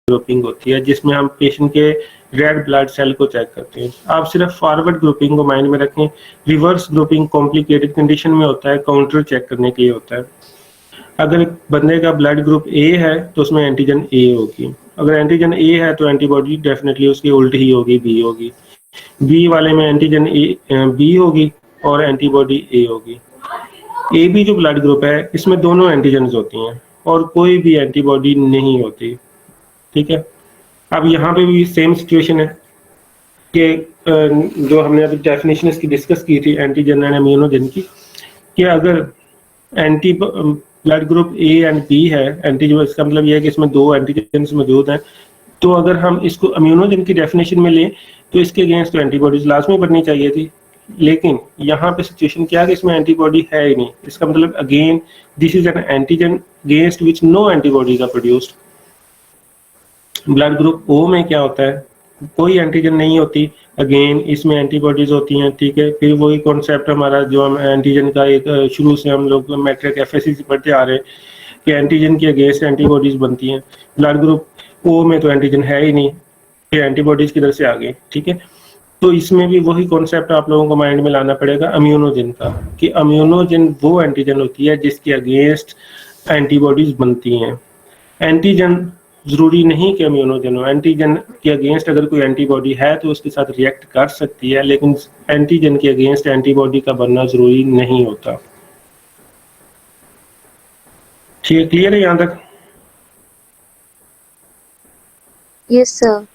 Grouping होती है जिसमें हम पेशेंट के रेड ब्लड सेल को चेक करते हैं। आप सिर्फ फॉरवर्ड ग्रुपिंग को माइंड में रखें, रिवर्स ग्रुपिंग कॉम्प्लिकेटेड कंडीशन में होता है, काउंटर चेक करने के लिए होता है। अगर एक बंदे का ब्लड ग्रुप ए है तो उसमें एंटीजन ए होगी, अगर एंटीजन ए है तो एंटीबॉडी डेफिनेटली उसकी उल्टी ही होगी, बी होगी। बी वाले में एंटीजन बी होगी और एंटीबॉडी ए होगी। ए बी जो ब्लड ग्रुप है इसमें दोनों एंटीजन होती हैं और कोई भी एंटीबॉडी नहीं होती, ठीक है। अब यहाँ पे भी सेम सिचुएशन है कि जो हमने अभी डेफिनेशन इसकी डिस्कस की थी एंटीजन एंड इम्यूनोजन की, कि अगर anti blood group A and B है, एंटीजन इसका मतलब ये है कि इसमें दो एंटीजन मौजूद हैं, तो अगर हम इसको इम्यूनोजन की डेफिनेशन में लें तो इसके अगेंस्ट तो एंटीबॉडीज लाजमी बननी चाहिए थी, लेकिन यहाँ पे सिचुएशन क्या है कि इसमें एंटीबॉडी है ही नहीं। इसका मतलब again this is an antigen against which no antibodies are produced. Blood group O में क्या होता है, कोई एंटीजन नहीं होती, अगेन इसमें एंटीबॉडीज होती हैं, ठीक है। फिर वही कॉन्सेप्ट हमारा जो हम एंटीजन का एक शुरू से हम लोग मैट्रिक एफएससी पढ़ते आ रहे हैं कि एंटीजन के अगेंस्ट एंटीबॉडीज बनती हैं। ब्लड ग्रुप ओ में तो एंटीजन है ही नहीं, फिर एंटीबॉडीज किधर से आ गई, ठीक है। तो इसमें भी वही कॉन्सेप्ट आप लोगों को माइंड में लाना पड़ेगा इम्यूनोजन का, कि इम्यूनोजन वो एंटीजन होती है जिसके अगेंस्ट एंटीबॉडीज बनती हैं। एंटीजन जरूरी नहीं कि इम्यूनोजन हो, एंटीजन के अगेंस्ट अगर कोई एंटीबॉडी है तो उसके साथ रिएक्ट कर सकती है, लेकिन एंटीजन के अगेंस्ट एंटीबॉडी का बनना जरूरी नहीं होता। ठीक है, क्लियर है यहाँ तक? Yes sir.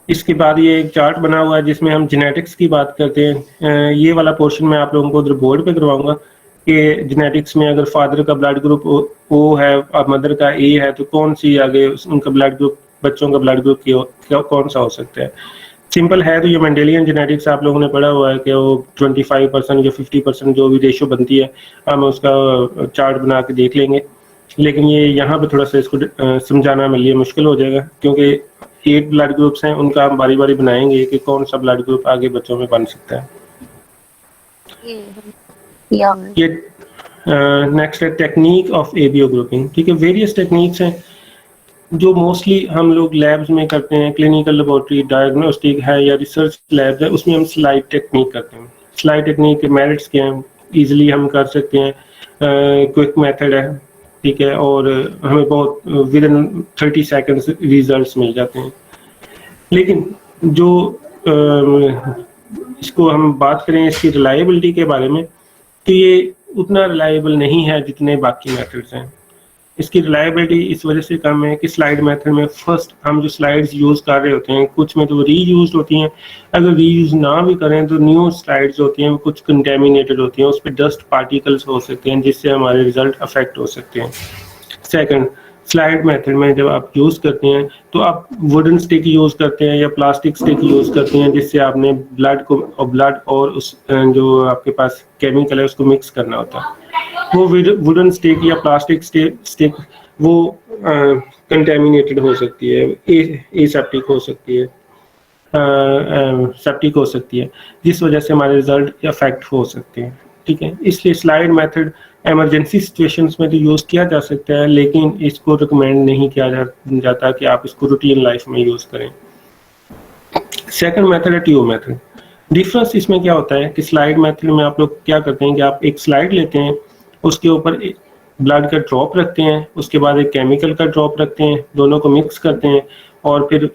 इसके बाद ये एक चार्ट बना हुआ है जिसमें हम जेनेटिक्स की बात करते हैं। ये वाला पोर्शन मैं आप लोगों को उधर बोर्ड पे करवाऊंगा कि जेनेटिक्स में अगर फादर का ब्लड ग्रुप ओ है और मदर का ए है तो कौन सी आगे उनका ब्लड ग्रुप, बच्चों का ब्लड ग्रुप कौन सा हो सकता है। सिंपल है, तो ये मेंडेलियन जेनेटिक्स आप लोगों ने पढ़ा हुआ है कि वो 25% या 50% जो भी रेशो बनती है हम उसका चार्ट बना के देख लेंगे, लेकिन ये यहाँ पे थोड़ा सा इसको समझाना मेरे लिए मुश्किल हो जाएगा क्योंकि 8 ब्लड ग्रुप्स हैं, उनका हम बारी बारी बनाएंगे कि कौन सा ब्लड ग्रुप आगे बच्चों में बन सकता है। ये नेक्स्ट है टेक्निक ऑफ एबीओ ग्रुपिंग, ठीक है। वेरियस टेक्निक्स हैं जो मोस्टली हम लोग लैब्स में करते हैं, क्लिनिकल लेबोरेटरी, डायग्नोस्टिक है या रिसर्च लैब है, उसमें हम स्लाइड टेक्निक करते हैं। स्लाइड टेक्निक के मेरिट्स क्या हैं, ईजिली हम कर सकते हैं, क्विक मेथड है, ठीक है, और हमें बहुत विद इन 30 सेकंड्स रिजल्ट्स मिल जाते हैं। लेकिन जो इसको हम बात करें इसकी रिलायबिलिटी के बारे में, तो ये उतना रिलायबल नहीं है जितने बाकी मेथड्स हैं। इसकी रिलायबिलिटी इस वजह से कम है कि स्लाइड मेथड में फर्स्ट हम जो स्लाइड्स यूज़ कर रहे होते हैं कुछ में तो रीयूज होती हैं, अगर रीयूज ना भी करें तो न्यू स्लाइड्स होती हैं वो कुछ कंटेमिनेटेड होती हैं, उस पर डस्ट पार्टिकल्स हो सकते हैं जिससे हमारे रिजल्ट अफेक्ट हो सकते हैं। सेकंड, स्लाइड मेथड में जब आप यूज़ करते हैं तो आप वुडन स्टिक यूज़ करते हैं या प्लास्टिक स्टिक यूज़ करते हैं जिससे आपने ब्लड और उस जो आपके पास केमिकल है उसको मिक्स करना होता है। वो वुडन स्टिक या प्लास्टिक स्टिक वो कंटेमिनेटेड हो सकती है, एसेप्टिक हो सकती है, सेप्टिक हो सकती है, जिस वजह से हमारे रिजल्ट अफेक्ट हो सकते हैं, ठीक है। इसलिए स्लाइड मेथड इमरजेंसी सिचुएशंस में तो यूज़ किया जा सकता है, लेकिन इसको रिकमेंड नहीं किया जाता कि आप इसको रूटीन लाइफ में यूज़ करें। सेकंड मेथड है ट्यूब मेथड। डिफरेंस इसमें क्या होता है कि स्लाइड मेथड में आप लोग क्या करते हैं कि आप एक स्लाइड लेते हैं, उसके ऊपर ब्लड का ड्रॉप रखते हैं, उसके बाद एक केमिकल का ड्रॉप रखते हैं, दोनों को मिक्स करते हैं और फिर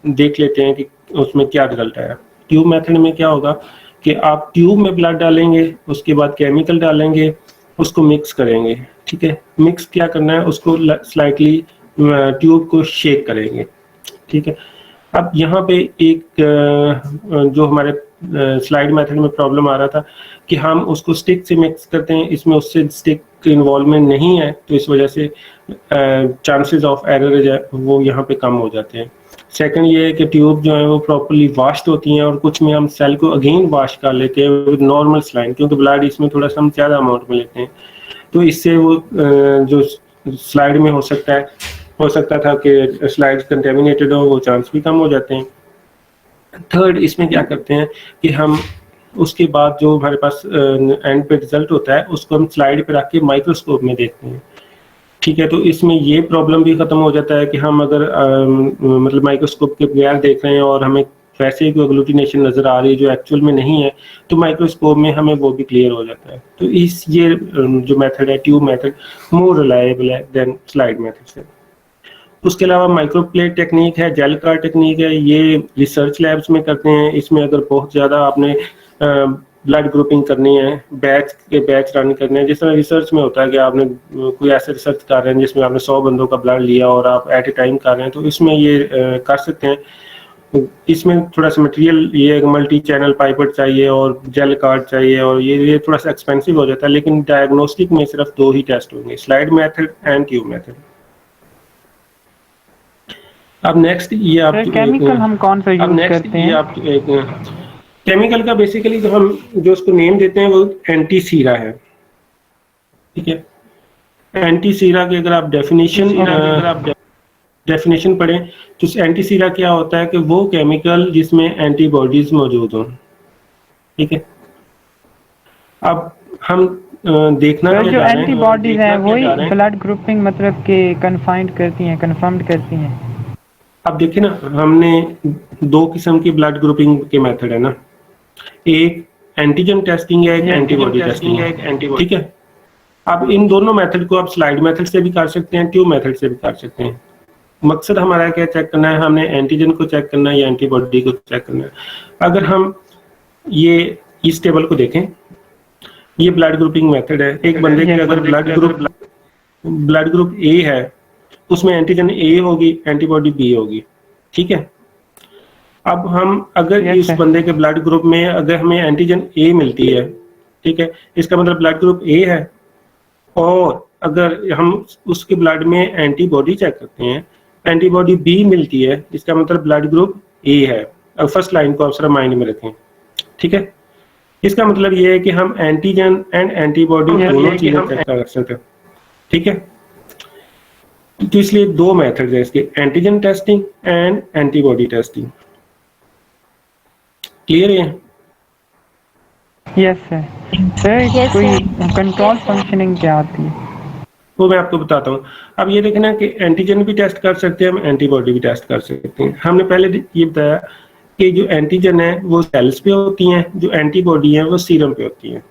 देख लेते हैं कि उसमें क्या रिजल्ट आया। ट्यूब मेथड में क्या होगा कि आप ट्यूब में ब्लड डालेंगे, उसके बाद केमिकल डालेंगे, उसको मिक्स करेंगे, ठीक है। मिक्स क्या करना है, उसको स्लाइटली ट्यूब को शेक करेंगे, ठीक है। अब यहाँ पे एक जो हमारे स्लाइड मेथड में प्रॉब्लम आ रहा था कि हम उसको स्टिक से मिक्स करते हैं, इसमें उससे स्टिक इन्वॉल्वमेंट नहीं है, तो इस वजह से चांसेस ऑफ एरर वो यहाँ पे कम हो जाते हैं। सेकंड ये है कि ट्यूब जो है वो प्रॉपर्ली वाश्ड होती हैं और कुछ में हम सेल को अगेन वाश कर लेते हैं विद नॉर्मल स्लाइन, क्योंकि ब्लड इसमें थोड़ा सा हम ज़्यादा अमाउंट में लेते हैं, तो इससे वो जो स्लाइड में हो सकता था कि स्लाइड्स कंटेमिनेटेड हो, वो चांस भी कम हो जाते हैं। थर्ड, इसमें क्या करते हैं कि हम उसके बाद जो हमारे पास एंड पे रिजल्ट होता है उसको हम स्लाइड पे रख के माइक्रोस्कोप में देखते हैं। ठीक है, तो इसमें ये प्रॉब्लम भी खत्म हो जाता है कि हम अगर मतलब माइक्रोस्कोप के बगैर देख रहे हैं और हमें वैसे ही कोई एग्लूटिनेशन नजर आ रही है जो एक्चुअल में नहीं है, तो माइक्रोस्कोप में हमें वो भी क्लियर हो जाता है। तो इस ये जो मेथड है, ट्यूब मेथड, मोर रिलायबल है देन स्लाइड मेथड से। उसके अलावा माइक्रोप्लेट टेक्निक है, जेल कार टेक्निक है, ये रिसर्च लैब्स में करते हैं। इसमें अगर बहुत ज़्यादा आपने ब्लड ग्रुपिंग करनी है, बैच रन करने हैं, जिस तरह रिसर्च में होता है कि आपने कोई ऐसे रिसर्च कर रहे हैं जिसमें आपने 100 बंदों का ब्लड लिया और आप एट ए टाइम कर रहे हैं, तो इसमें ये कर सकते हैं। इसमें थोड़ा सा मटेरियल, ये मल्टी चैनल पाइपेट चाहिए और जेल कार्ड चाहिए, और ये थोड़ा सा एक्सपेंसिव हो जाता है। लेकिन डायग्नोस्टिक में सिर्फ 2 ही टेस्ट होंगे, slide method and tube method. अब नेक्स्ट ये आप केमिकल हम कौन सा यूज करते हैं? आप एक केमिकल का बेसिकली जो हम जो उसको नेम देते हैं वो एंटी सीरा है। ठीक है, एंटी सीरा की अगर आप डेफिनेशन पढ़ें तो एंटी सीरा क्या होता है कि वो केमिकल जिसमें एंटीबॉडीज मौजूद हों। ठीक है, अब हम देखना तो जो एंटीबॉडीज हैं वही ब्लड ग्रुपिंग मतलब के कन्फाइंड करती हैं, कन्फर्म्ड करती हैं। अब देखिए ना, हमने 2 किस्म की ब्लड ग्रुपिंग के मेथड है ना, एक एंटीजन टेस्टिंग है, एक एंटीबॉडी टेस्टिंग है। ठीक है, अब इन दोनों मेथड को आप स्लाइड मेथड से भी कर सकते हैं, ट्यूब मेथड से भी कर सकते हैं। मकसद हमारा क्या चेक करना है, हमने एंटीजन को चेक करना है या एंटीबॉडी को चेक करना है। अगर हम ये इस टेबल को देखें, ये ब्लड ग्रुपिंग मेथड है। एक बंदे के अगर ब्लड ग्रुप ए है, उसमें एंटीजन ए होगी, एंटीबॉडी बी होगी। ठीक है, अब हम अगर इस बंदे के ब्लड ग्रुप में अगर हमें एंटीजन ए मिलती है, ठीक है, इसका मतलब ब्लड ग्रुप ए है, और अगर हम उसके ब्लड में एंटीबॉडी चेक करते हैं, एंटीबॉडी बी मिलती है, इसका मतलब ब्लड ग्रुप ए है। अब फर्स्ट लाइन को आप जरा माइंड में रखें। ठीक है, इसका मतलब ये है कि हम एंटीजन एंड एंटीबॉडी दोनों चीजें चेक कर सकते हैं। ठीक है, तो इसलिए 2 मेथड है इसके, antigen testing and antibody testing. Clear है? Yes sir. सर कोई कंट्रोल फंक्शनिंग क्या आती है? वो मैं आपको बताता हूँ। अब ये देखना कि एंटीजन भी टेस्ट कर सकते हैं हम, एंटीबॉडी भी टेस्ट कर सकते हैं। हमने पहले ये बताया कि जो एंटीजन है वो सेल्स पे होती हैं, जो एंटीबॉडी है वो सीरम पे होती हैं,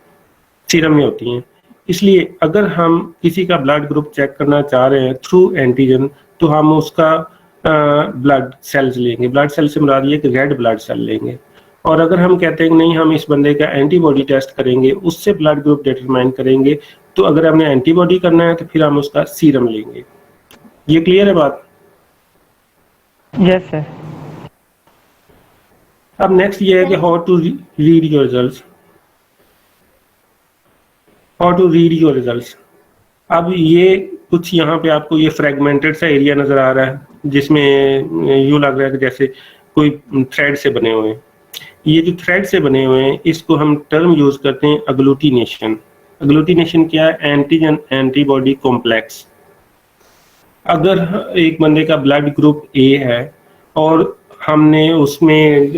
सीरम में होती हैं। इसलिए अगर हम किसी का ब्लड ग्रुप चेक करना चाह रहे हैं थ्रू एंटीजन, तो हम उसका ब्लड सेल्स लेंगे। ब्लड सेल से मुराद ये कि रेड ब्लड सेल लेंगे। और अगर हम कहते हैं कि नहीं, हम इस बंदे का एंटीबॉडी टेस्ट करेंगे, उससे ब्लड ग्रुप डिटरमाइन करेंगे, तो अगर हमने एंटीबॉडी करना है तो फिर हम उसका सीरम लेंगे। ये क्लियर है बात? Yes sir. अब नेक्स्ट ये है कि how to read your results. How to read your results. अब ये कुछ यहाँ पे आपको ये फ्रेगमेंटेड सा एरिया नजर आ रहा है, जिसमें यूँ लग रहा है कि जैसे कोई थ्रेड से बने हुए हैं। ये जो थ्रेड से बने हुए हैं, इसको हम टर्म यूज करते हैं अग्लूटिनेशन। अग्लूटिनेशन क्या है? Antigen antibody complex. अगर एक बंदे का ब्लड ग्रुप ए है और हमने उसमें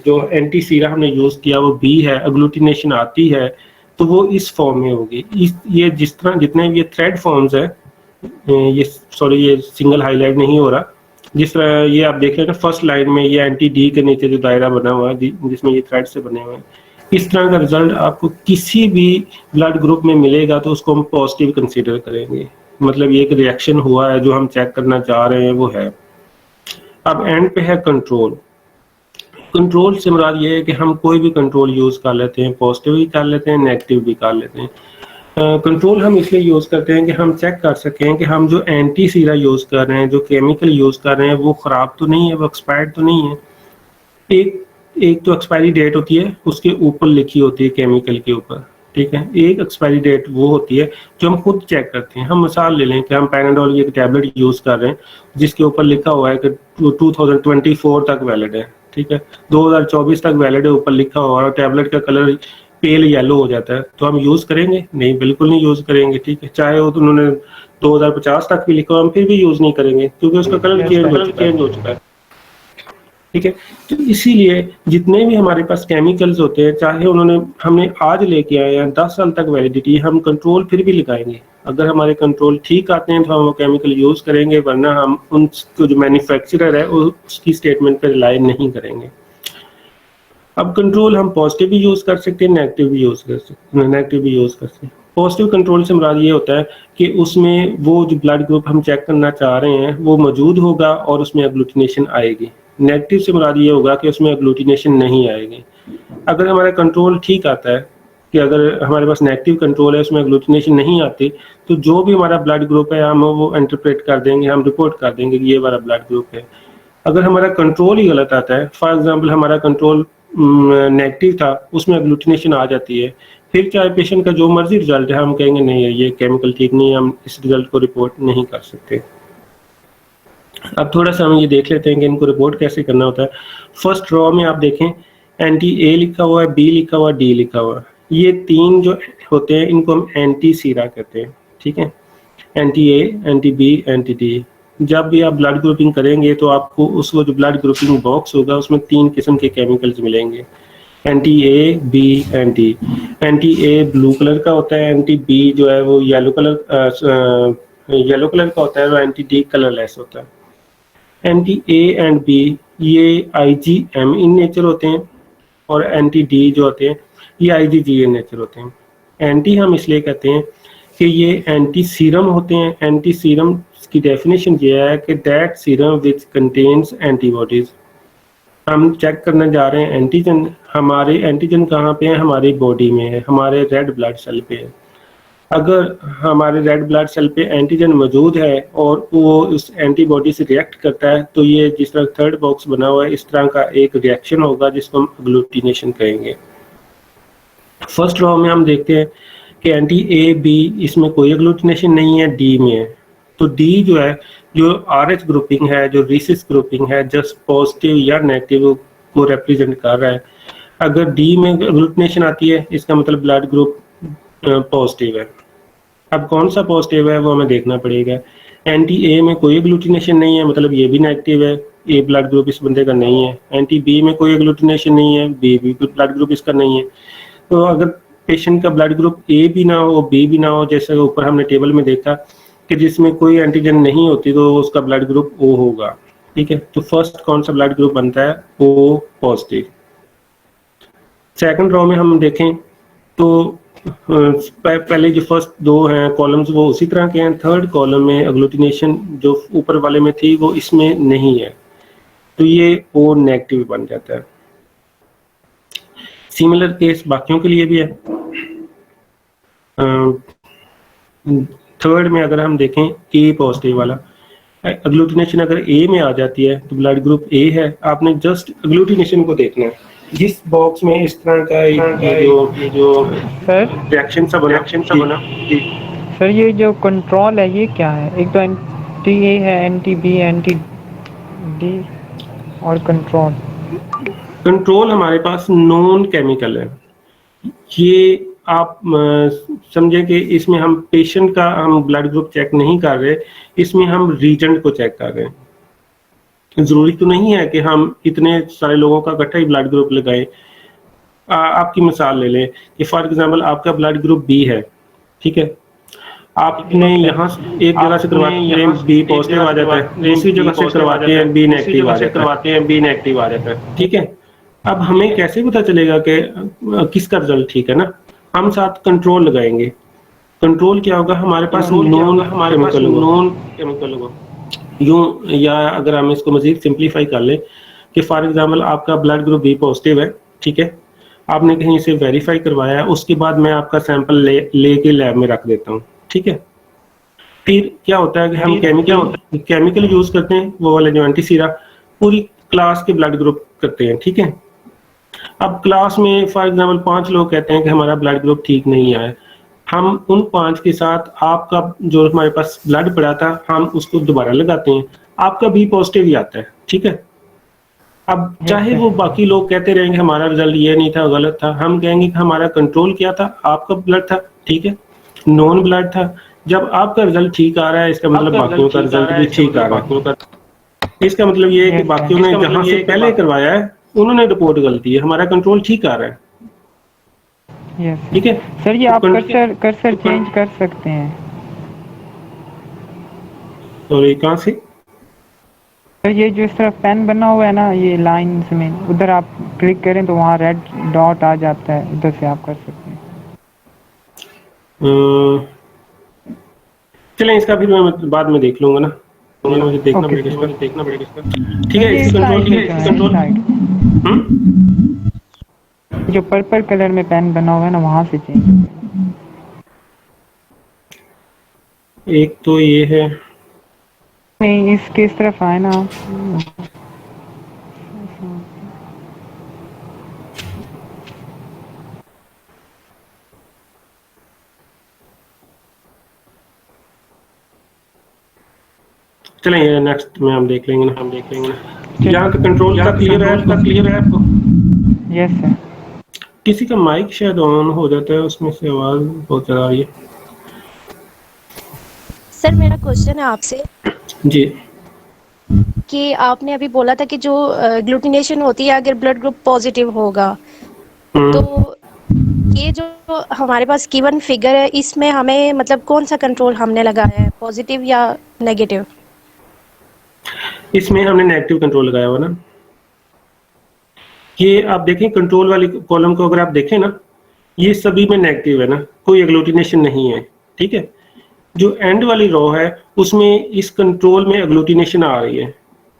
जो एंटी सीरा हमने यूज किया वो बी है, अग्लूटिनेशन आती है, तो वो इस फॉर्म में होगी। ये जिस तरह जितने भी ये थ्रेड फॉर्म्स है, ये सॉरी ये सिंगल हाईलाइट नहीं हो रहा, जिस तरह ये आप देख रहे हैं ना फर्स्ट लाइन में, ये एंटी डी के नीचे जो दायरा बना हुआ है जिसमें ये थ्रेड से बने हुए हैं, इस तरह का रिजल्ट आपको किसी भी ब्लड ग्रुप में मिलेगा तो उसको हम पॉजिटिव कंसीडर करेंगे। मतलब ये एक रिएक्शन हुआ है, जो हम चेक करना चाह रहे हैं वो है। अब एंड पे है कंट्रोल। कंट्रोल से मुराद ये है कि हम कोई भी कंट्रोल यूज कर लेते हैं, पॉजिटिव भी कर लेते हैं, नेगेटिव भी कर लेते हैं। कंट्रोल हम इसलिए यूज करते हैं कि हम चेक कर सकें कि हम जो एंटी सीरा यूज कर रहे हैं, जो केमिकल यूज कर रहे हैं, वो खराब तो नहीं है, वो एक्सपायर्ड तो नहीं है। एक तो एक्सपायरी डेट होती है, उसके ऊपर लिखी होती है केमिकल के ऊपर, ठीक है। एक एक्सपायरी डेट वो होती है जो हम खुद चेक करते हैं। हम मिसाल ले लें कि हम पैनाडोल की टैबलेट यूज कर रहे हैं जिसके ऊपर लिखा हुआ है कि 2024 तक वैलिड है, ठीक है, 2024 तक वैलिड है, ऊपर लिखा हुआ है, और टैबलेट का कलर पेल येलो हो जाता है, तो हम यूज करेंगे? नहीं, बिल्कुल नहीं यूज करेंगे, ठीक है। चाहे वो तो उन्होंने 2050 तक भी लिखा हो, हम फिर भी यूज नहीं करेंगे क्योंकि उसका कलर चेंज हो चुका है। ठीक है। तो इसीलिए जितने भी हमारे पास केमिकल्स होते हैं, चाहे हमने आज लेके आए हैं 10 साल तक वैलिडिटी, हम कंट्रोल फिर भी लगाएंगे। अगर हमारे कंट्रोल ठीक आते हैं तो हम वो केमिकल यूज करेंगे, वरना हम उनको जो मैन्युफैक्चरर है उसकी स्टेटमेंट पर रिलाई नहीं करेंगे। अब कंट्रोल हम पॉजिटिव भी यूज कर सकते हैं, नेगेटिव भी यूज कर सकते हैं। पॉजिटिव कंट्रोल से मुराद ये होता है कि उसमें वो जो ब्लड ग्रुप हम चेक करना चाह रहे हैं वो मौजूद होगा और उसमें एग्लूटिनेशन आएगी। नेगेटिव से मुराद ये होगा कि उसमें एग्लूटिनेशन नहीं आएगी। अगर हमारा कंट्रोल ठीक आता है कि अगर हमारे पास नेगेटिव कंट्रोल है, उसमें एग्लूटिनेशन नहीं आती, तो जो भी हमारा ब्लड ग्रुप है हम वो इंटरप्रेट कर देंगे, हम रिपोर्ट कर देंगे कि ये हमारा ब्लड ग्रुप है। अगर हमारा कंट्रोल ही गलत आता है, फॉर एग्जांपल हमारा कंट्रोल नेगेटिव था, उसमें एग्लूटिनेशन आ जाती है, फिर चाहे पेशेंट का जो मर्जी रिजल्ट है हम कहेंगे नहीं है, ये केमिकल ठीक नहीं है, हम इस रिजल्ट को रिपोर्ट नहीं कर सकते। अब थोड़ा सा हम ये देख लेते हैं कि इनको रिपोर्ट कैसे करना होता है। फर्स्ट रॉ में आप देखें एंटी ए लिखा हुआ है, बी लिखा हुआ है, डी लिखा हुआ है। ये तीन जो होते हैं इनको हम एंटी सीरा कहते हैं, ठीक है। Anti A, anti B, anti D. जब भी आप ब्लड ग्रुपिंग करेंगे तो आपको उसको जो ब्लड ग्रुपिंग बॉक्स होगा उसमें 3 किस्म के केमिकल्स मिलेंगे, anti A, B, anti. Anti A blue colour का होता है, एंटी बी जो है वो येलो कलर का होता है, और एंटी डी कलरलेस होता है। एंटी ए एंड बी ये IgM इन नेचर होते हैं, और एंटी डी जो होते हैं ये IgG इन नेचर होते हैं। एंटी हम इसलिए कहते हैं कि ये एंटी सीरम होते हैं। एंटी सीरम की डेफिनेशन ये है कि that serum which contains antibodies. हम चेक करने जा रहे हैं एंटीजन। हमारे एंटीजन कहाँ पे है? हमारी बॉडी में है, हमारे रेड ब्लड सेल पे है। अगर हमारे रेड ब्लड सेल पे एंटीजन मौजूद है और वो उस एंटीबॉडी से रिएक्ट करता है, तो ये जिस तरह थर्ड बॉक्स बना हुआ है इस तरह का एक रिएक्शन होगा जिसको हम एग्लूटिनेशन कहेंगे। फर्स्ट रॉ में हम देखते हैं कि एंटी ए बी इसमें कोई एग्लूटिनेशन नहीं है, डी में है। तो डी जो है, जो RH ग्रुपिंग है, जो रिसिस ग्रुपिंग है, जस्ट पॉजिटिव या नेगेटिव को रिप्रेजेंट कर रहा है। अगर डी में एग्लूटिनेशन आती है इसका मतलब ब्लड ग्रुप पॉजिटिव है। अब कौन सा पॉजिटिव है वो हमें देखना पड़ेगा। एंटी ए में कोई एग्लूटिनेशन नहीं है, मतलब ये भी नेगेटिव है, ए ब्लड ग्रुप इस बंदे का नहीं है। एंटी बी में कोई एग्लूटिनेशन नहीं है, बी भी ब्लड ग्रुप इसका नहीं है। तो अगर पेशेंट का ब्लड ग्रुप ए भी ना हो, बी भी ना हो, जैसे ऊपर हमने टेबल में देखा कि जिसमें कोई एंटीजन नहीं होती, तो उसका ब्लड ग्रुप O होगा, ठीक है। तो फर्स्ट कौन सा ब्लड ग्रुप बनता है? O positive. सेकंड रॉ में हम देखें तो पहले जो फर्स्ट दो हैं कॉलम्स वो उसी तरह के हैं। थर्ड कॉलम में एग्लूटिनेशन जो ऊपर वाले में थी वो इसमें नहीं है, तो ये O नेगेटिव बन जाता है। सिमिलर केस बाकियों के लिए भी है। थर्ड में अगर हम देखें ए पॉजिटिव वाला, एग्लूटिनेशन अगर ए में आ जाती है तो ब्लड ग्रुप ए है। आपने जस्ट एग्लूटिनेशन को देखना है। जिस बॉक्स में इस तरह का जो रिएक्शन सा बना सर, ये जो कंट्रोल है ये क्या है? एक तो एंटी ए है, एंटी बी, एंटी डी और कंट्रोल हमारे पास नॉन केमिकल है। ये आप समझे कि इसमें हम पेशेंट का हम ब्लड ग्रुप चेक नहीं कर रहे, इसमें हम रीजेंट को चेक कर रहे हैं। जरूरी तो नहीं है कि हम इतने सारे लोगों का इकट्ठा ही ब्लड ग्रुप लगाएं। आपकी मिसाल ले लें कि फॉर एग्जांपल आपका ब्लड ग्रुप बी है, ठीक है। आपने यहाँ एक जगह से करवाते हैं बी पॉजिटिव आ जाता है, दूसरी जगह से करवाते हैं बी नेगेटिव आ जाता है, ठीक है। अब हमें कैसे पता चलेगा कि किसका रिजल्ट ठीक है ना? हम साथ कंट्रोल लगाएंगे। कंट्रोल क्या होगा? हमारे पास नॉन केमिकल होगा। यूं, या अगर हम इसको मजीद सिंप्लीफाई कर लें कि फॉर एग्जांपल आपका ब्लड ग्रुप बी पॉजिटिव है, ठीक है। आपने कहीं से वेरीफाई करवाया, उसके बाद मैं आपका सैंपल लेके लैब में रख देता हूँ, ठीक है। फिर क्या होता है कि हम केमिकल यूज करते हैं, वो वाले जो एंटी सीरा, पूरी क्लास के ब्लड ग्रुप करते हैं, ठीक है। अब क्लास में फॉर एग्जांपल 5 लोग कहते हैं कि हमारा ब्लड ग्रुप ठीक नहीं आया। हम उन 5 के साथ आपका जो हमारे पास ब्लड पड़ा था हम उसको दोबारा लगाते हैं, आपका भी पॉजिटिव ही आता है, ठीक है। अब चाहे वो बाकी लोग कहते रहेंगे हमारा रिजल्ट ये नहीं था, गलत था, हम कहेंगे कि हमारा कंट्रोल क्या था? आपका ब्लड था, ठीक है, नॉन ब्लड था। जब आपका रिजल्ट ठीक आ रहा है इसका मतलब बाकियों का रिजल्ट भी ठीक आ रहा है। इसका मतलब ये है कि Yes, sir. बाकियों ने जहां से पहले करवाया है उन्होंने रिपोर्ट गलती है, हमारा कंट्रोल ठीक आ रहा है। यस ठीक है सर, ये तो आप कर्सर चेंज कर सकते हैं। सॉरी कहाँ से? सर ये जो इस तरफ पेन बना हुआ है ना, ये लाइंस में, उधर आप क्लिक करें तो वहाँ रेड डॉट आ जाता है, उधर से आप कर सकते हैं। चलें इसका फिर मैं बाद में देख लूंगा ना, मुझे देखना Okay, पड़ेगा sir. इसका। ठीक है, ये इसकी side में कंट्रोल जो है, side. जो पर्पल कलर में पेन बना हुआ है ना, वहाँ से चेंज करें। एक तो ये है, नहीं, इसके इस तरफ आए ना। चलें ये नेक्स्ट में हम देख लेंगे ना। यहाँ का कंट्रोल का क्लियर है आपको? Yes sir. किसी का माइक शायद ऑन हो जाता है, उसमें से आवाज बहुत ज्यादा आ रही है। सर मेरा क्वेश्चन है आपसे जी कि आपने अभी बोला था कि जो ग्लूटिनेशन होती है अगर ब्लड ग्रुप पॉजिटिव होगा, तो ये जो हमारे पास गिवन फिगर है इसमें हमें मतलब कौन सा कंट्रोल हमने लगाया है, पॉजिटिव या नेगेटिव? इसमें हमने नेगेटिव कंट्रोल लगाया हुआ ना। ये आप देखें कंट्रोल वाली कॉलम को, अगर आप देखें ना ये सभी में नेगेटिव है ना, कोई एग्लूटिनेशन नहीं है। ठीक है, जो एंड वाली रो है उसमें इस कंट्रोल में एग्लूटिनेशन आ रही है,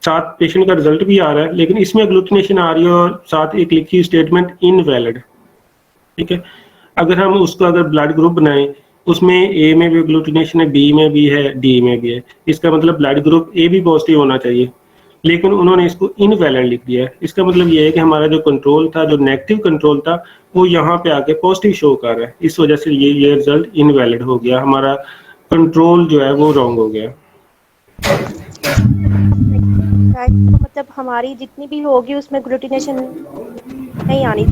साथ पेशेंट का रिजल्ट भी आ रहा है, लेकिन इसमें एग्लूटिनेशन आ रही है और साथ एक लिखी स्टेटमेंट इनवैलिड। ठीक है, अगर हम उसको अगर ब्लड ग्रुप बनाएं उसमें ए में भी एग्लूटिनेशन है, बी में भी है, डी में भी है, इसका मतलब ब्लड ग्रुप ए भी पॉजिटिव होना चाहिए, लेकिन उन्होंने इसको इनवैलिड लिख दिया है। इसका मतलब ये है कि हमारा जो कंट्रोल था, जो नेगेटिव कंट्रोल था, वो यहाँ पे आके पॉजिटिव शो कर रहा है, इस वजह से ये रिजल्ट इनवैलिड हो गया, हमारा कंट्रोल जो है वो रॉन्ग हो गया। तो मतलब हमारी जितनी भी होगी उसमें ग्लूटिनेशन नहीं आनी।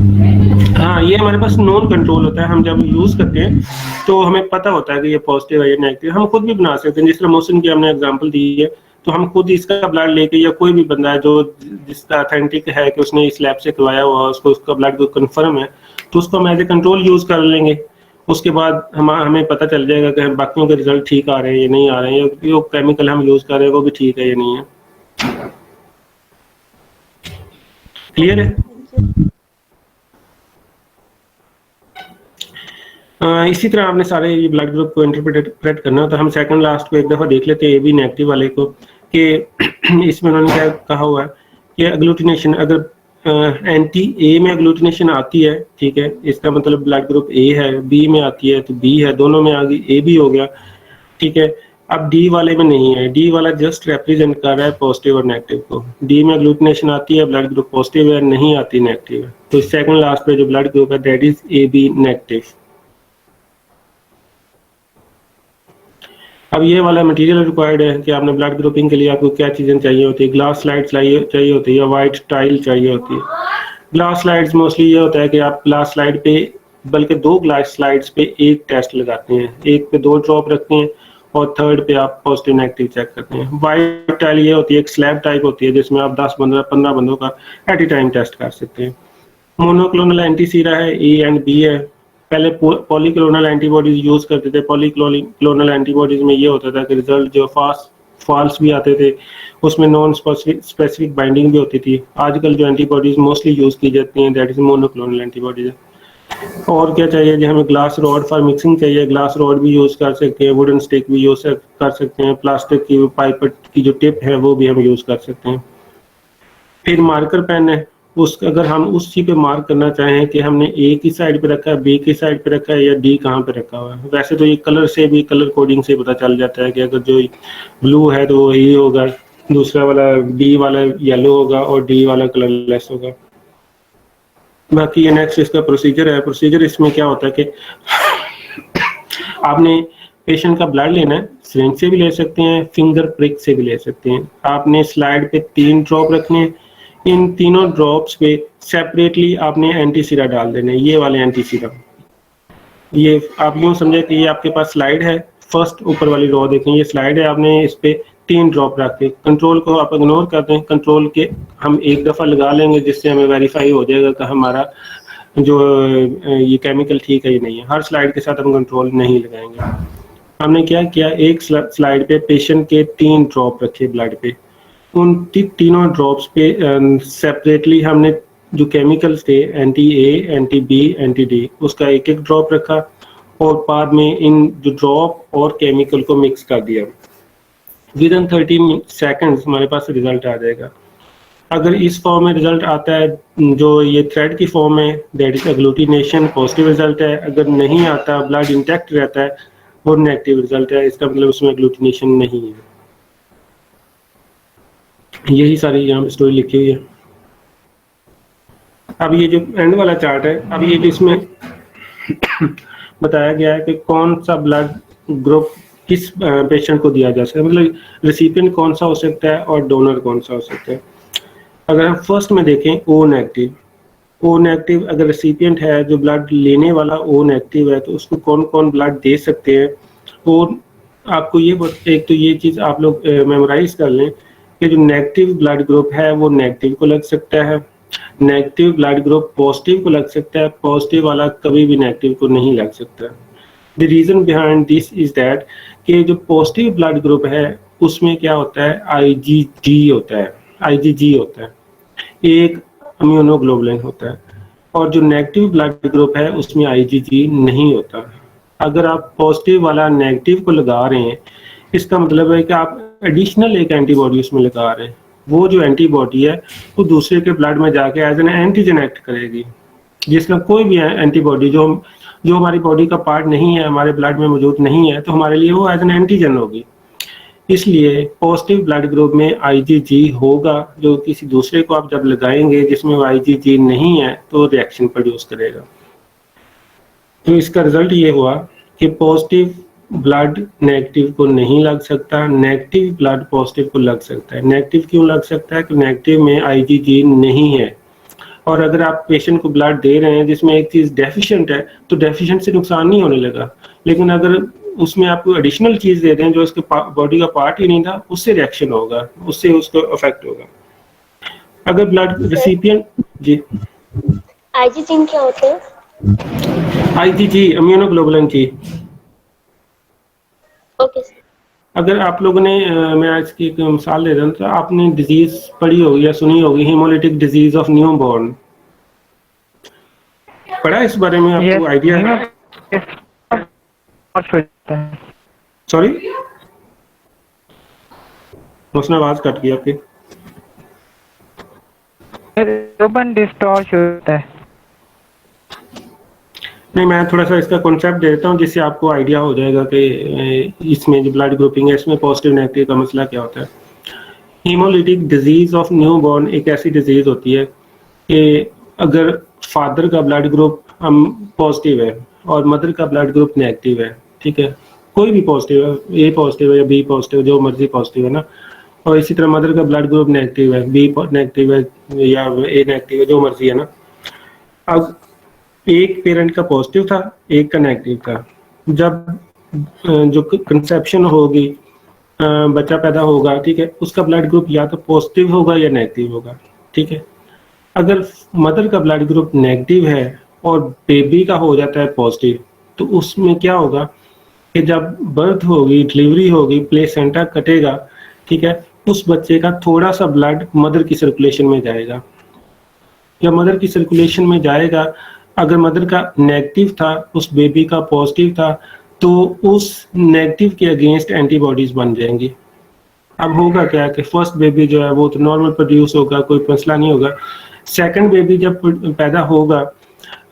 हाँ, ये हमारे पास नॉन कंट्रोल होता है, हम जब यूज करते हैं तो हमें पता होता है कि ये पॉजिटिव है या नेगेटिव। हम खुद भी बना सकते हैं, जिस तरह मोहसिन की हमने एग्जांपल दी है, तो हम खुद इसका ब्लड लेके, या कोई भी बंदा है जो जिसका अथेंटिक है कि उसने इस लैब से करवाया हुआ, उसको उसका ब्लड ग्रुप कंफर्म है, तो उसको हम एज ए कंट्रोल यूज कर लेंगे। उसके बाद हमें पता चल जाएगा कि बाकियों के रिजल्ट ठीक आ रहे हैं या नहीं आ रहे हैं, या जो केमिकल हम यूज कर रहे हैं वो भी ठीक है या नहीं है। क्लियर है? इसी तरह आपने सारे ये ब्लड ग्रुप को इंटरप्रेट करना है, तो हम सेकंड लास्ट को एक दफा देख लेते हैं, ए बी नेगेटिव वाले को, कि इसमें उन्होंने क्या कहा हुआ है कि एग्लूटिनेशन, अगर एंटी ए में एग्लूटिनेशन आती है, ठीक है, इसका मतलब ब्लड ग्रुप ए है, बी में आती है तो बी है, दोनों में आ गई ए भी हो गया। ठीक है, अब डी वाले में नहीं है, डी वाला जस्ट रिप्रेजेंट कर रहा है पॉजिटिव और नेगेटिव को। डी में एग्लूटिनेशन आती है, ब्लड ग्रुप पॉजिटिव है, नहीं आती नेगेटिव है, तो सेकंड लास्ट पे जो ब्लड ग्रुप है that is A B negative. अब ये वाला मटेरियल रिक्वायर्ड है कि आपने ब्लड ग्रुपिंग के लिए आपको क्या चीज़ें चाहिए होती है, ग्लास स्लाइड चाहिए होती है, वाइट टाइल चाहिए होती है। ग्लास स्लाइड्स मोस्टली ये होता है कि आप ग्लास स्लाइड पे, बल्कि 2 ग्लास स्लाइड्स पे एक टेस्ट लगाते हैं, एक पे 2 ड्रॉप रखते हैं और थर्ड पे आप पॉजिटिव नेगेटिव चेक करते हैं। वाइट टाइल ये होती है, एक स्लैब टाइप होती है जिसमें आप 10-15 बंदों का एट ए टाइम टेस्ट कर सकते हैं। मोनोक्लोनल एंटीसीरा है, ए एंड बी है। पहले पॉलीक्लोनल एंटीबॉडीज यूज करते थे, पॉलीक्लोनल एंटीबॉडीज में ये होता था कि रिजल्ट जो फॉल्स भी आते थे, उसमें नॉन स्पेसिफिक बाइंडिंग भी होती थी। आजकल जो एंटीबॉडीज मोस्टली यूज की जाती हैं दैट इज मोनोक्लोनल एंटीबॉडीज। और क्या चाहिए जी, हमें ग्लास रॉड फॉर मिक्सिंग चाहिए, ग्लास रॉड भी यूज कर सकते हैं, वुडन स्टिक भी यूज कर सकते हैं, प्लास्टिक की पाइप की जो टिप है वो भी हम यूज कर सकते हैं। फिर मार्कर पेन है, उस अगर हम उसी पे मार्क करना चाहें कि हमने ए की साइड पे रखा है, बी की साइड पे रखा है या डी कहाँ पे रखा हुआ है। वैसे तो ये कलर से भी, कलर कोडिंग से पता चल जाता है कि अगर जो ब्लू है तो वो ये होगा, दूसरा वाला बी वाला येलो होगा और डी वाला कलरलेस होगा। बाकी ये नेक्स्ट इसका प्रोसीजर है। प्रोसीजर इसमें क्या होता है कि आपने पेशेंट का ब्लड लेना है, सिरिंज से भी ले सकते हैं, फिंगर प्रिक से भी ले सकते हैं। आपने स्लाइड पे 3 ड्रॉप रखने हैं, इन तीनों ड्रॉप्स पे सेपरेटली आपने एंटीसीरा डाल देना है, ये वाले एंटीसीरा। ये आप यूँ समझे कि ये आपके पास स्लाइड है, फर्स्ट ऊपर वाली रो देखें, ये स्लाइड है, आपने इस पे 3 ड्रॉप रख के, कंट्रोल को आप इग्नोर कर दें, कंट्रोल के हम एक दफ़ा लगा लेंगे जिससे हमें वेरीफाई हो जाएगा कि हमारा जो ये केमिकल ठीक है या नहीं है। हर स्लाइड के साथ हम कंट्रोल नहीं लगाएंगे। हमने क्या किया, एक स्लाइड पे पेशेंट के 3 ड्रॉप रखे ब्लड पे, उन तीनों ड्रॉप्स पे सेपरेटली हमने जो केमिकल्स थे anti A, anti B, anti D, उसका एक एक ड्रॉप रखा और बाद में इन जो ड्रॉप और केमिकल को मिक्स कर दिया। विद इन 30 सेकेंड्स हमारे पास रिजल्ट आ जाएगा। अगर इस फॉर्म में रिजल्ट आता है जो ये थ्रेड की फॉर्म में, that is agglutination, positive result है। अगर नहीं आता, ब्लड इंटैक्ट रहता है, वो नेगेटिव रिजल्ट है, इसका मतलब उसमें एग्लूटिनेशन नहीं है। यही सारी यहाँ पे स्टोरी लिखी हुई है। अब ये जो एंड वाला चार्ट है, अब ये इसमें बताया गया है कि कौन सा ब्लड ग्रुप किस पेशेंट को दिया जा सकता है, मतलब रिसिपिएंट कौन सा हो सकता है और डोनर कौन सा हो सकता है। अगर हम फर्स्ट में देखें ओ नेगेटिव, ओ नेगेटिव अगर रेसिपिएंट है, जो ब्लड लेने वाला ओ नेगेटिव है, तो उसको कौन कौन ब्लड दे सकते हैं। और आपको ये एक तो ये चीज़ आप लोग मेमोराइज कर लें कि जो नेगेटिव ब्लड ग्रुप है वो नेगेटिव को लग सकता है, नेगेटिव ब्लड ग्रुप पॉजिटिव को लग सकता है, पॉजिटिव वाला कभी भी नेगेटिव को नहीं लग सकता। The reason behind this is that कि जो पॉजिटिव ब्लड ग्रुप है उसमें क्या होता है, आईजीजी होता है, आईजीजी होता है, एक इम्यूनोग्लोबुलिन होता है। और जो नेगेटिव ब्लड ग्रुप है उसमें आईजीजी नहीं होता। अगर आप पॉजिटिव वाला नेगेटिव को लगा रहे हैं, इसका मतलब है कि आप एडिशनल एक एंटीबॉडी उसमें लगा रहे हैं। वो जो एंटीबॉडी है वो दूसरे के ब्लड में जाके एज एन एंटीजन एक्ट करेगी, जिसका कोई भी एंटीबॉडी जो हमारी बॉडी का पार्ट नहीं है, हमारे ब्लड में मौजूद नहीं है, तो हमारे लिए वो एज एन एंटीजन होगी। इसलिए पॉजिटिव ब्लड ग्रुप में आईजीजी होगा, जो किसी दूसरे को आप जब लगाएंगे जिसमें वो आईजीजी नहीं है तो रिएक्शन प्रोड्यूस करेगा। तो इसका रिजल्ट ये हुआ कि पॉजिटिव ब्लड नेगेटिव को नहीं लग सकता, नेगेटिव ब्लड पॉजिटिव को लग सकता है। नेगेटिव क्यों लग सकता है कि नेगेटिव में आईजीजी नहीं है। और अगर आप पेशेंट को ब्लड दे रहे हैं जिसमें एक चीज़ डेफिशिएंट है, तो डेफिशिएंट से नुकसान नहीं होने लगा। लेकिन अगर उसमें आपको एडिशनल चीज़ दे दें जो इसके बॉडी का पार्ट ही नहीं था, उससे रिएक्शन होगा, उससे उसको अफेक्ट होगा। अगर ब्लड रिसिपिएंट जी आईजीजी क्या होते हैं? IgG immunoglobulin G. Okay sir. अगर आप लोगों ने मैं आज की एक मिसाल दे रहा हूँ, तो आपने डिजीज पढ़ी होगी या सुनी होगी, haemolytic disease of new born, पढ़ा इस बारे में आपको आइडिया है? सॉरी, उसने आवाज कट गई आपकी। डिस्टॉर्श होता है। नहीं, मैं थोड़ा सा इसका कॉन्सेप्ट दे देता हूँ जिससे आपको आइडिया हो जाएगा कि इसमें जो ब्लड ग्रुपिंग है इसमें पॉजिटिव नेगेटिव का मसला क्या होता है। Haemolytic disease of new born एक ऐसी डिजीज होती है कि अगर फादर का ब्लड ग्रुप हम पॉजिटिव है और मदर का ब्लड ग्रुप नेगेटिव है, ठीक है, कोई भी पॉजिटिव है, ए पॉजिटिव है या बी पॉजिटिव, जो मर्जी पॉजिटिव है ना, और इसी तरह मदर का ब्लड ग्रुप नेगेटिव है, बी नेगेटिव है या ए नेगेटिव है, जो मर्जी है ना। अब एक पेरेंट का पॉजिटिव था, एक का नेगेटिव था। जब जो कंसेप्शन होगी, बच्चा पैदा होगा, ठीक है, उसका ब्लड ग्रुप या तो पॉजिटिव होगा या नेगेटिव होगा, ठीक है। अगर मदर का ब्लड ग्रुप नेगेटिव है और बेबी का हो जाता है पॉजिटिव, तो उसमें क्या होगा कि जब बर्थ होगी, डिलीवरी होगी, प्लेसेंटा कटेगा, ठीक है, उस बच्चे का थोड़ा सा ब्लड मदर की सर्कुलेशन में जाएगा। जब मदर की सर्कुलेशन में जाएगा, अगर मदर का नेगेटिव था, उस बेबी का पॉजिटिव था, तो उस नेगेटिव के अगेंस्ट एंटीबॉडीज बन जाएंगी। अब होगा क्या कि फर्स्ट बेबी जो है वो तो नॉर्मल प्रोड्यूस होगा, कोई मसला नहीं होगा। सेकंड बेबी जब पैदा होगा,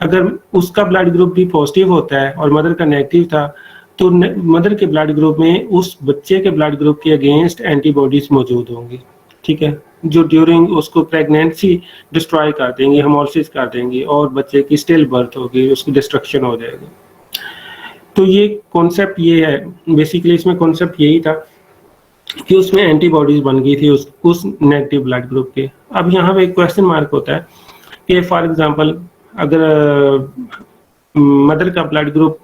अगर उसका ब्लड ग्रुप भी पॉजिटिव होता है और मदर का नेगेटिव था, तो मदर के ब्लड ग्रुप में उस बच्चे के ब्लड ग्रुप के अगेंस्ट एंटीबॉडीज मौजूद होंगी, ठीक है, जो ड्यूरिंग उसको प्रेगनेंसी डिस्ट्रॉय कर देंगी, हेमोलिसिस कर देंगी और बच्चे की स्टिल बर्थ होगी, उसकी डिस्ट्रक्शन हो जाएगी। तो ये कॉन्सेप्ट ये है बेसिकली, इसमें कॉन्सेप्ट यही था कि उसमें एंटीबॉडीज बन गई थी उस नेगेटिव ब्लड ग्रुप के। अब यहाँ पे एक क्वेश्चन मार्क होता है कि फॉर एग्जांपल अगर मदर का blood group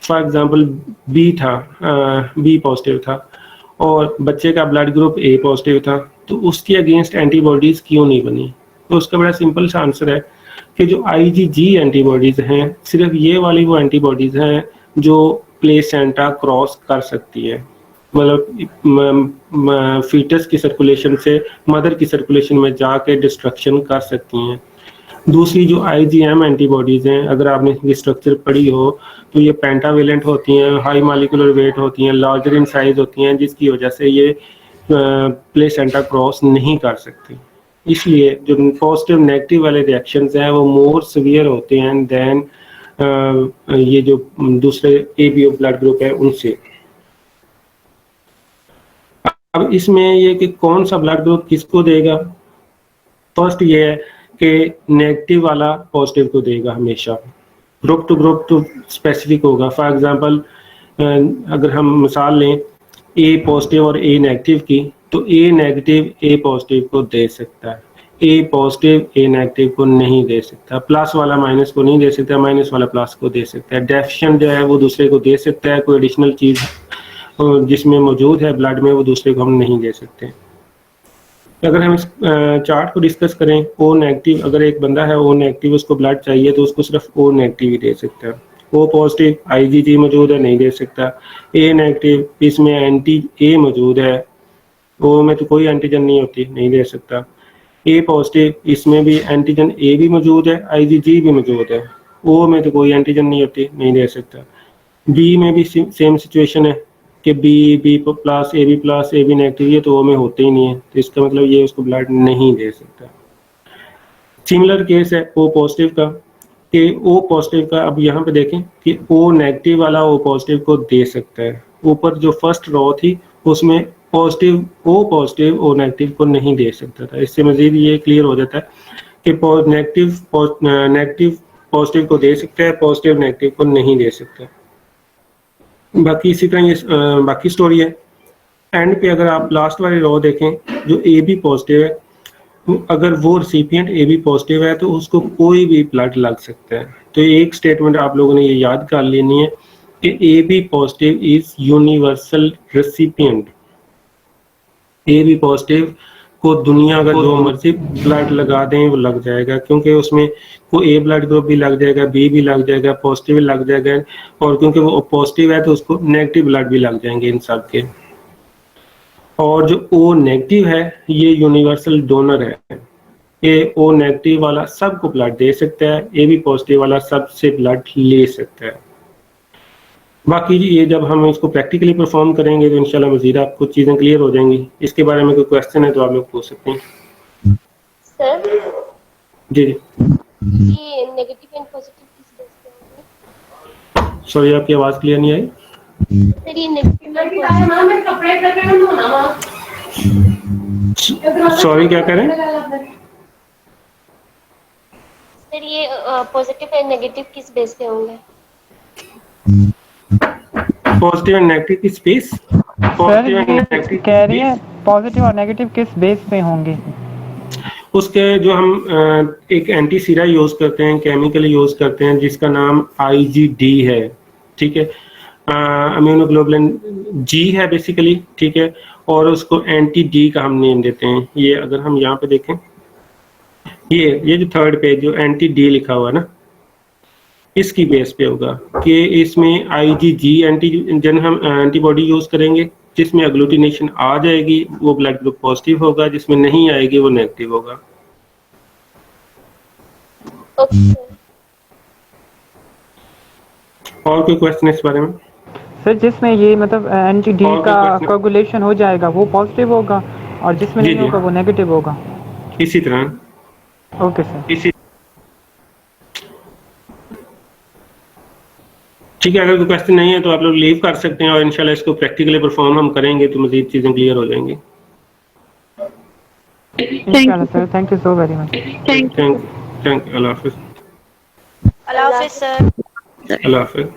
for example B था, बी पॉजिटिव था, और बच्चे का ब्लड ग्रुप ए पॉजिटिव था, तो उसके अगेंस्ट एंटीबॉडीज क्यों नहीं बनी? तो उसका बड़ा सिंपल सा आंसर है कि जो IgG एंटीबॉडीज हैं, सिर्फ ये वाली वो एंटीबॉडीज हैं जो प्लेसेंटा क्रॉस कर सकती है, मतलब फीटस की सर्कुलेशन से मदर की सर्कुलेशन में जाके डिस्ट्रक्शन कर सकती हैं। दूसरी जो IgM एंटीबॉडीज हैं, अगर आपने इसकी स्ट्रक्चर पढ़ी हो तो ये पेंटावेलेंट होती हैं, हाई मॉलिक्यूलर वेट होती हैं, लार्जर इन साइज होती हैं, जिसकी वजह से ये प्लेसेंटा क्रॉस नहीं कर सकती। इसलिए जो पॉजिटिव नेगेटिव वाले रिएक्शंस हैं वो मोर सीवियर होते हैं देन ये जो दूसरे ABO ब्लड ग्रुप है उनसे। अब इसमें ये कि कौन सा ब्लड ग्रुप किसको देगा, फर्स्ट ये है कि नेगेटिव वाला पॉजिटिव को देगा हमेशा, ग्रुप टू स्पेसिफिक होगा। फॉर एग्जांपल अगर हम मिसाल लें A पॉजिटिव और A नेगेटिव की, तो A नेगेटिव A पॉजिटिव को दे सकता है, A पॉजिटिव A नेगेटिव को नहीं दे सकता, प्लस वाला माइनस को नहीं दे सकता, माइनस वाला प्लस को दे सकता है, डेफिशिएंट जो है वो दूसरे को दे सकता है, कोई एडिशनल चीज जिसमें मौजूद है ब्लड में वो दूसरे को हम नहीं दे सकते। अगर हम इस चार्ट को डिस्कस करें, O नेगेटिव, अगर एक बंदा है O नेगेटिव, उसको ब्लड चाहिए तो उसको सिर्फ O नेगेटिव ही दे सकता है। O पॉजिटिव IgG मौजूद है, नहीं दे सकता। A नेगेटिव, इसमें एंटी A मौजूद है, O में तो कोई एंटीजन नहीं होती, नहीं दे सकता। A पॉजिटिव, इसमें भी एंटीजन A भी मौजूद है, IgG भी मौजूद है, O में तो कोई एंटीजन नहीं होती, नहीं दे सकता। B में भी सेम सिचुएशन है कि B प्लस AB नेगेटिव, ये तो O में होते ही नहीं है, तो इसका मतलब ये उसको ब्लड नहीं दे सकता। सिमिलर केस है O पॉजिटिव का, कि O पॉजिटिव का, अब यहाँ पे देखें कि O नेगेटिव वाला O पॉजिटिव को दे सकता है। ऊपर जो फर्स्ट रो थी उसमें positive O positive O negative को नहीं दे सकता था। इससे मजीद ये क्लियर हो जाता है कि नेगेटिव पॉजिटिव को दे सकता है, पॉजिटिव नेगेटिव को नहीं दे सकता। बाकी इसी तरह ये बाकी स्टोरी है। एंड पे अगर आप लास्ट वाली रो देखें, जो AB पॉजिटिव है, अगर वो रिसिपिएंट AB पॉजिटिव है तो उसको कोई भी ब्लड लग सकता है। तो एक स्टेटमेंट आप लोगों ने ये याद कर लेनी है कि AB positive is universal recipient. AB positive को दुनिया का जो मर्जी ब्लड लगा दें वो लग जाएगा, क्योंकि उसमें वो A ब्लड ग्रुप भी लग जाएगा, B भी लग जाएगा, पॉजिटिव भी लग जाएगा, और क्योंकि वो पॉजिटिव है तो उसको नेगेटिव ब्लड भी लग जाएंगे इन सब के। और जो O नेगेटिव है ये यूनिवर्सल डोनर है, ये O नेगेटिव वाला सबको ब्लड दे सकता है, AB पॉजिटिव वाला सबसे ब्लड ले सकता है। बाकी ये जब हम इसको प्रैक्टिकली परफॉर्म करेंगे तो इंशाल्लाह मजीद आपको चीजें क्लियर हो जाएंगी। इसके बारे में कोई क्वेश्चन है तो आप लोग पूछ सकते हैं। सर जी ये नेगेटिव एंड पॉजिटिव किस बेस पे होंगे? सॉरी आपकी आवाज क्लियर नहीं आई। सर ये नेगेटिव सॉरी क्या कह रहे हैं? सर ये पॉजिटिव एंड नेगेटिव किस बेस पे होंगे? पॉजिटिव एंड नेगेटिव की space, positive and sir negative कह रही है पॉजिटिव और नेगेटिव किस बेस पे होंगे? उसके जो हम एक एंटी सीरा यूज करते हैं, केमिकल यूज करते हैं जिसका नाम IgD है, ठीक है, इम्यूनोग्लोबुलिन G है बेसिकली, ठीक है, और उसको एंटी D का हम नेम देते हैं। ये अगर हम यहाँ पे देखें, ये जो थर्ड पेज जो एंटी D लिखा हुआ है ना, इसकी बेस पे होगा कि इसमें IgG एंटीजन हम एंटीबॉडी यूज करेंगे, जिसमें एग्लूटिनेशन आ जाएगी वो ब्लड ग्रुप पॉजिटिव होगा, जिसमें नहीं आएगी वो नेगेटिव होगा। Okay sir. और कोई क्वेश्चन इस बारे में? सर जिसमें ये मतलब एंटी डी और कोई का question? कोगुलेशन हो जाएगा वो पॉजिटिव होगा, और जिसमें जी, नहीं जी। होगा वो नेगेटिव होगा। इसी तरह ओके सर। इसी ठीक है। अगर कोई क्वेश्चन नहीं है तो आप लोग लीव कर सकते हैं, और इंशाल्लाह इसको प्रैक्टिकली परफॉर्म हम करेंगे तो मजीद चीजें क्लियर हो जाएंगी। इंशाल्लाह sir, thank you so very much. Thank you. Allah Hafiz. Allah Hafiz sir. Allah Hafiz.